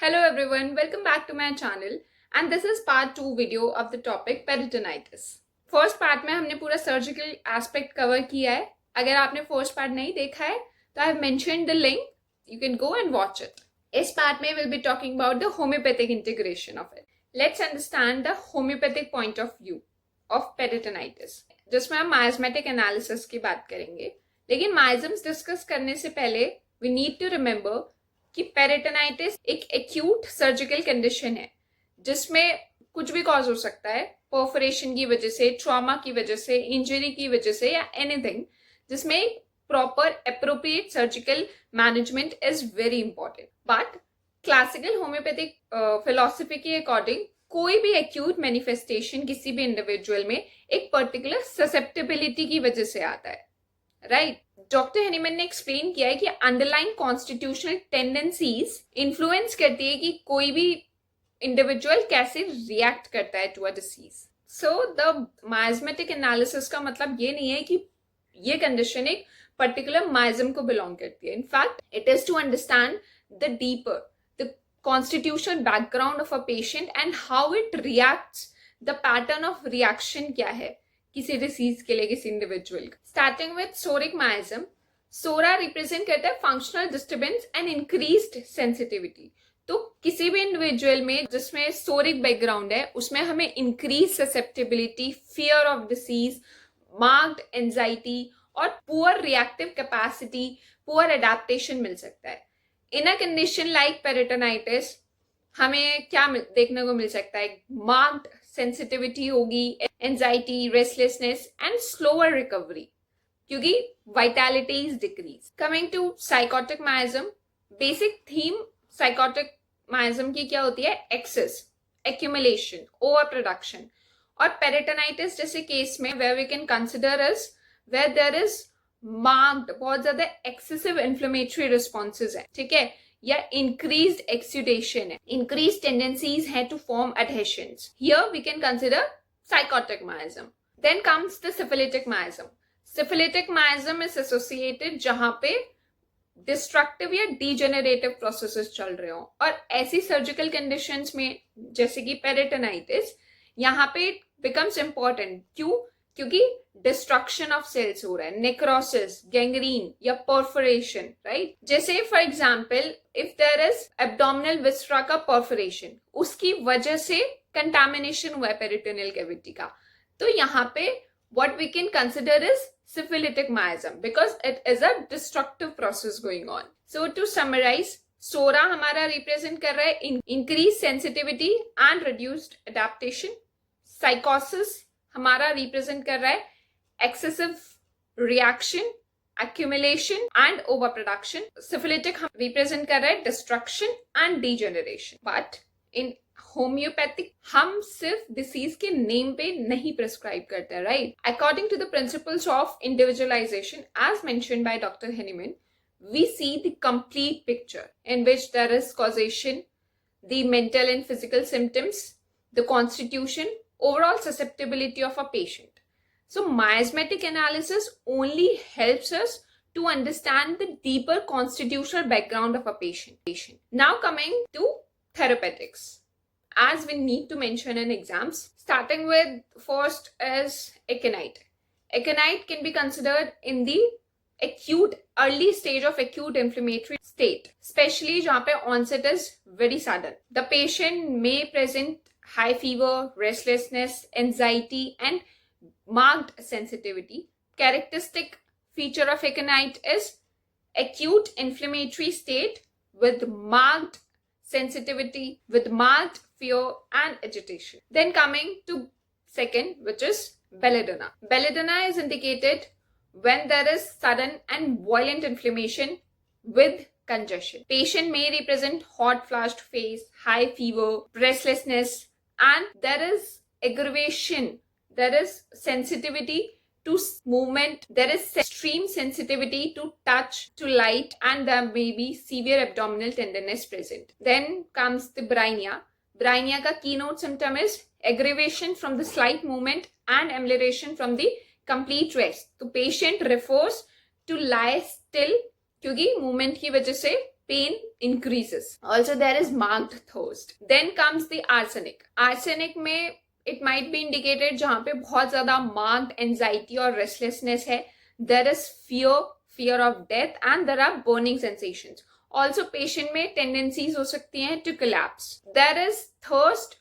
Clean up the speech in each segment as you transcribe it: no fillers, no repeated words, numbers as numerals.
Hello everyone, welcome back to my channel and this is part 2 video of the topic peritonitis. First part में हमने पूरा surgical aspect cover किया है. अगर आपने फर्स्ट पार्ट नहीं देखा है तो I have mentioned the link, you can go and watch it. इस पार्ट में will be talking about the homeopathic integration of it. Let's understand the homeopathic point of view of peritonitis, जिसमें हम miasmatic analysis की बात करेंगे. लेकिन माइजम्स discuss करने से पहले वी नीड टू रिमेंबर कि पेरिटोनाइटिस एक एक्यूट सर्जिकल कंडीशन है जिसमें कुछ भी कॉज हो सकता है, परफोरेशन की वजह से, ट्रॉमा की वजह से, इंजरी की वजह से या एनीथिंग, जिसमें proper appropriate surgical management is very important. But classical homeopathic philosophy के अकॉर्डिंग कोई भी एक्यूट मैनिफेस्टेशन किसी भी इंडिविजुअल में एक पर्टिकुलर ससेप्टेबिलिटी की वजह से आता है, राइट. डॉक्टर हेनीमैन ने एक्सप्लेन किया है कि अंडरलाइन कॉन्स्टिट्यूशनल टेंडेंसीज इन्फ्लुएंस करती है कि कोई भी इंडिविजुअल कैसे रिएक्ट करता है to a disease. So the miasmatic analysis का मतलब ये नहीं है कि ये कंडीशन एक पर्टिकुलर माइजम को बिलोंग करती है. In fact it is to understand the deeper the constitutional background of a patient and how it reacts, the pattern of reaction क्या है किसी डिसीज के लिए किसी इंडिविजुअल का. Starting with psoric miasm, psora represent करता है functional disturbance and increased sensitivity. तो किसी भी इंडिविजुअल में जिसमें सोरिक बैकग्राउंड है उसमें हमें increase susceptibility, fear of disease, marked anxiety और poor reactive capacity, poor adaptation मिल सकता है. In a condition like peritonitis हमें क्या देखने को मिल सकता है? मार्क्ड सेंसिटिविटी होगी, anxiety, restlessness and slower recovery क्योंकि vitality is decrease. Coming to psychotic miasm, basic theme psychotic miasm की क्या होती है? Excess, accumulation, overproduction. और पेरिटोनाइटिस जैसे केस में where we can consider is where there is marked बहुत ज्यादा एक्सेसिव इन्फ्लेमेटरी रिस्पॉन्सेज है, ठीक है, या इंक्रीज्ड एक्सुडेशन है, इंक्रीज्ड टेंडेंसीज है to form adhesions. Here we can consider psychotic miasm. Then comes the syphilitic miasm. Syphilitic miasm is associated जहां पे डिस्ट्रक्टिव या डिजेनरेटिव प्रोसेसेस चल रहे हो. और ऐसी सर्जिकल कंडीशंस में जैसे कि पेरिटोनाइटिस, यहाँ पे बिकम्स इंपॉर्टेंट. क्यों? क्योंकि डिस्ट्रक्शन ऑफ सेल्स हो रहा है, नेक्रोसिस, गैंग्रीन या परफोरेशन, राइट. जैसे for example if there is abdominal viscera का परफोरेशन, उसकी वजह से कंटामिनेशन हुआ है पेरिटोनियल कैविटी का, तो यहाँ पे what we can consider is syphilitic miasm because it is a destructive process going on. So to summarise, psora हमारा रिप्रेजेंट कर रहा है increase sensitivity and reduced adaptation. साइकोसिस हमारा रिप्रेजेंट कर रहा है excessive reaction, accumulation and overproduction. Syphilitic हम represent कर रहे हैं destruction and degeneration. But in homeopathic हम सिर्फ disease के name पे नहीं prescribe करते हैं, right? According to the principles of individualization as mentioned by Dr. Henneman, we see the complete picture in which there is causation, the mental and physical symptoms, the constitution, overall susceptibility of a patient. So miasmatic analysis only helps us to understand the deeper constitutional background of a patient. Now coming to therapeutics, as we need to mention in exams, starting with first is aconite. Aconite can be considered in the acute, early stage of acute inflammatory state, especially जहाँ पे onset is very sudden. The patient may present high fever, restlessness, anxiety and marked sensitivity. Characteristic feature of aconite is acute inflammatory state with marked sensitivity, with marked fear and agitation. Then coming to second, which is belladonna. Belladonna is indicated when there is sudden and violent inflammation with congestion. Patient may represent hot flushed face, high fever, restlessness, and there is aggravation. There is sensitivity to movement, there is extreme sensitivity to touch, to light, and there may be severe abdominal tenderness present. Then comes the brainia. Brainia का keynote symptom is aggravation from the slight movement and amelioration from the complete rest. तो patient refers to lie still क्योंकि movement की वजह से pain increases. Also, there is marked thirst. Then comes the arsenic. Arsenic में it might be indicated जहाँ पे बहुत ज़्यादा marked anxiety और restlessness है. There is fear of death, and there are burning sensations. Also, patient में tendencies हो सकती हैं to collapse. There is thirst,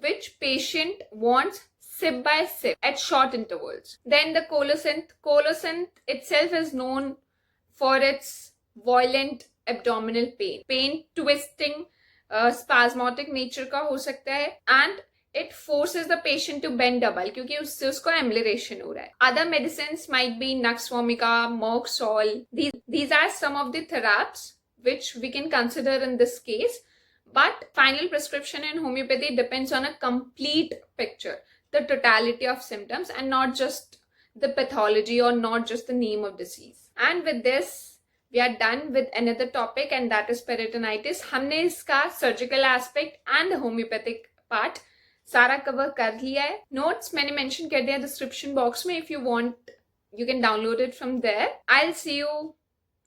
which patient wants sip by sip at short intervals. Then the colocynth. Colocynth itself is known for its violent abdominal pain. Pain twisting, spasmodic nature का हो सकता है, and it forces the patient to bend double क्योंकि उससे उसको ambulation हो रहा है. Other medicines might be Nux vomica, Moxol. These are some of the therapies which we can consider in this case. But final prescription in homeopathy depends on a complete picture, the totality of symptoms, and not just the pathology or not just the name of disease. And with this, we are done with another topic, and that is peritonitis. हमने इसका surgical aspect and homeopathic part सारा cover कर लिया है. Notes मैंने mention कर दिया description box में. If you want you can download it from there. I will see you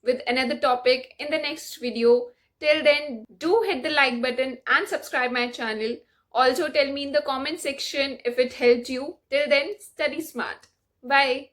with another topic in the next video. Till then, do hit the like button and subscribe my channel. Also, tell me in the comment section if it helped you. Till then, study smart. Bye.